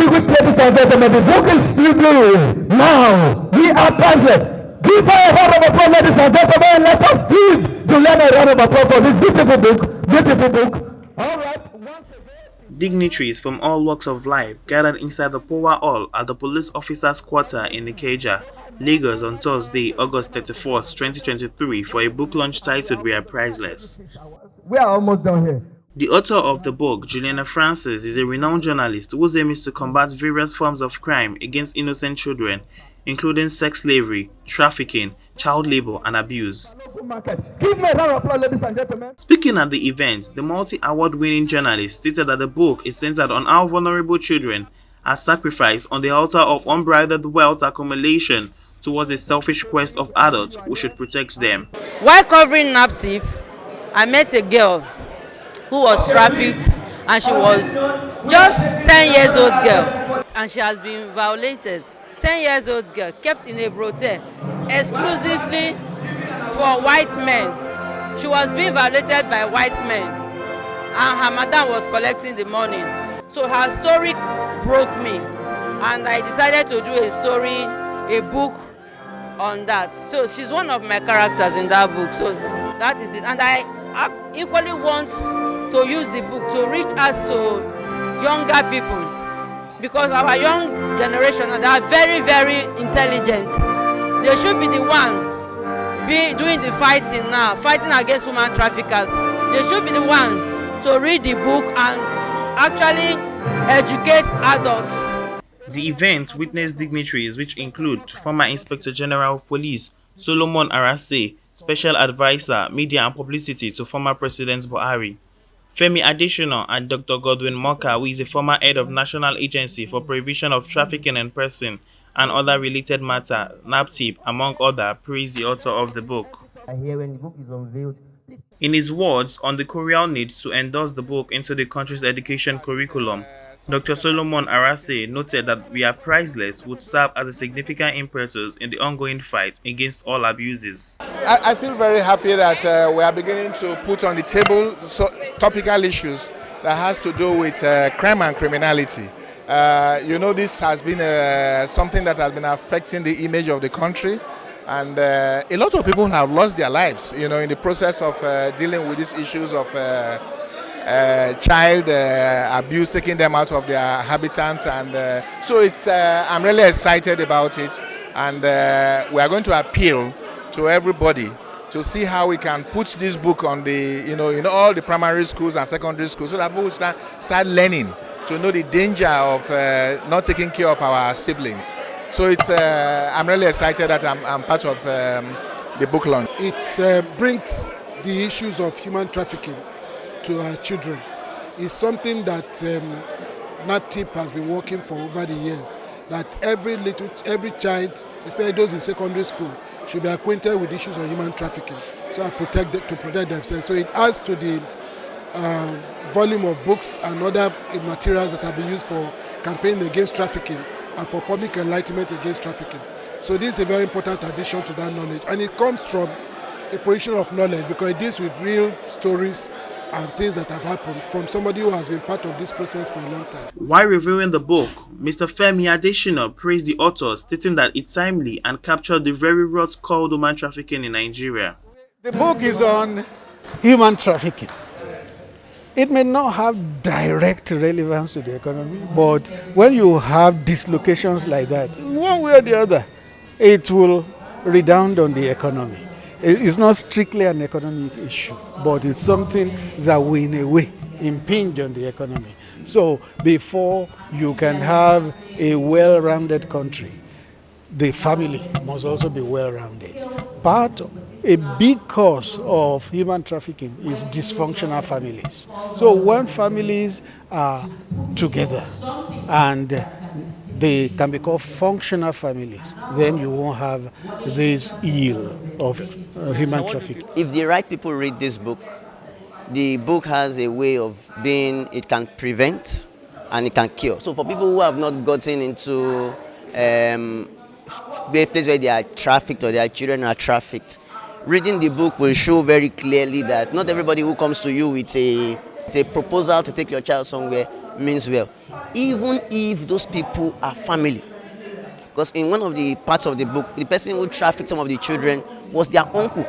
Distinguished ladies and gentlemen, the book is lively. Now, we are priceless. Give her a round of applause, ladies and gentlemen. Let us give Juliana a round of applause for this beautiful book. Beautiful book. All right. Once again. Dignitaries from all walks of life gathered inside the Power Hall at the Police Officers' Quarter in Ikeja, Lagos on Thursday, August 31st, 2023 for a book launch titled We Are Priceless. We are almost done here. The author of the book, Juliana Francis, is a renowned journalist whose aim is to combat various forms of crime against innocent children, including sex slavery, trafficking, child labor, and abuse. Give me a round of applause, ladies and gentlemen. Speaking at the event, the multi-award winning journalist stated that the book is centered on how vulnerable children are sacrificed on the altar of unbridled wealth accumulation towards the selfish quest of adults who should protect them. While covering NAPTIP, I met a girl who was trafficked, and she was just 10 years old girl, and she has been violated. 10 years old girl kept in a brothel exclusively for white men. She was being violated by white men, and her madam was collecting the money. So her story broke me, and I decided to do a book on that. So she's one of my characters in that book. So that is it, and I equally want to use the book to reach out to younger people, because our young generation, they are very, very intelligent. They should be the one doing the fighting now, fighting against human traffickers. They should be the one to read the book and actually educate adults. The event witnessed dignitaries which include former Inspector General of Police Solomon Arase, Special Advisor, Media and Publicity to former President Buhari, Femi Adesina, and Dr. Godwin Moka, who is a former head of National Agency for Prevention of Trafficking and Person and other related matters, NAPTIP, among others, praised the author of the book. When the book is unveiled. In his words on the crucial need to endorse the book into the country's education curriculum, Dr. Solomon Arase noted that We Are Priceless would serve as a significant impetus in the ongoing fight against all abuses. I feel very happy that we are beginning to put on the table topical issues that has to do with crime and criminality. This has been something that has been affecting the image of the country, and a lot of people have lost their lives, in the process of dealing with these issues of child abuse, taking them out of their habitats, and so I'm really excited about it, and we are going to appeal to everybody to see how we can put this book on the all the primary schools and secondary schools, so that people start learning to know the danger of not taking care of our siblings. So I'm really excited that I'm part of the book launch. It brings the issues of human trafficking to our children. It's something that NAPTIP has been working for over the years, that every child, especially those in secondary school, should be acquainted with issues of human trafficking, so to protect themselves. So it adds to the volume of books and other materials that have been used for campaigning against trafficking and for public enlightenment against trafficking. So this is a very important addition to that knowledge, and it comes from a position of knowledge because it deals with real stories and things that have happened from somebody who has been part of this process for a long time. While reviewing the book, Mr. Femi Adesina praised the author, stating that it's timely and captured the very rot called human trafficking in Nigeria. The book is on human trafficking. It may not have direct relevance to the economy, but when you have dislocations like that, one way or the other, it will redound on the economy. It's not strictly an economic issue, but it's something that will, in a way, impinge on the economy. So before you can have a well-rounded country, the family must also be well-rounded. A big cause of human trafficking is dysfunctional families. So when families are together and they can be called functional families, then you won't have this ill of human trafficking. If the right people read this book, the book has a way of being, it can prevent and it can cure. So for people who have not gotten into a place where they are trafficked or their children are trafficked, reading the book will show very clearly that not everybody who comes to you with a proposal to take your child somewhere means well, even if those people are family. Because in one of the parts of the book, the person who trafficked some of the children was their uncle.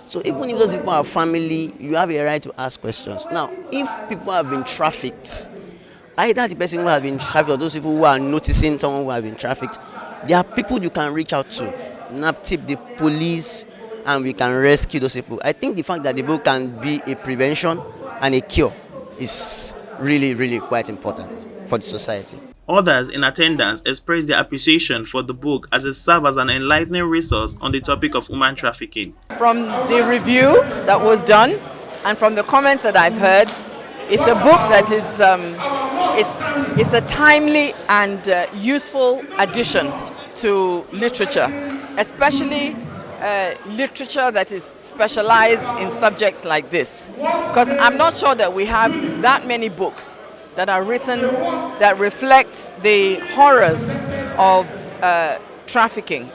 So even if those people are family, you have a right to ask questions. Now, if people have been trafficked, either the person who has been trafficked or those people who are noticing someone who has been trafficked, there are people you can reach out to, NAPTIP, the police, and we can rescue those people. I think the fact that the book can be a prevention and a cure is really, really quite important for the society. Others in attendance expressed their appreciation for the book as it serves as an enlightening resource on the topic of human trafficking. From the review that was done and from the comments that I've heard, it's a book that is it's a timely and useful addition to literature, especially literature that is specialized in subjects like this. Because I'm not sure that we have that many books that are written that reflect the horrors of trafficking,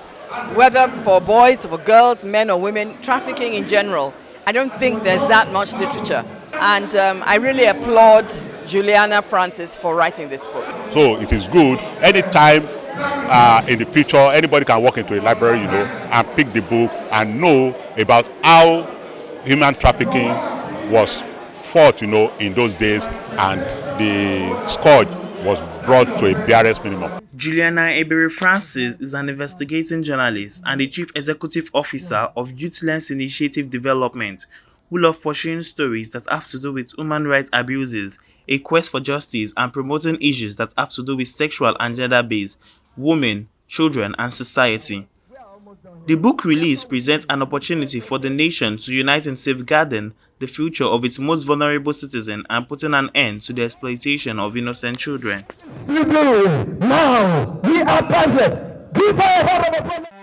whether for boys, for girls, men or women, trafficking in general. I don't think there's that much literature. And I really applaud Juliana Francis for writing this book. So it is good. Anytime in the future, anybody can walk into a library, and pick the book and know about how human trafficking was fought, in those days, and the scourge was brought to a barest minimum. Juliana Ebere Francis is an investigating journalist and the Chief Executive Officer of Youth Lens Initiative Development, who love pursuing stories that have to do with human rights abuses, a quest for justice, and promoting issues that have to do with sexual and gender-based, women, children, and society. The book release presents an opportunity for the nation to unite in safeguarding the future of its most vulnerable citizens and putting an end to the exploitation of innocent children. Now, we are present. Give her a round of applause.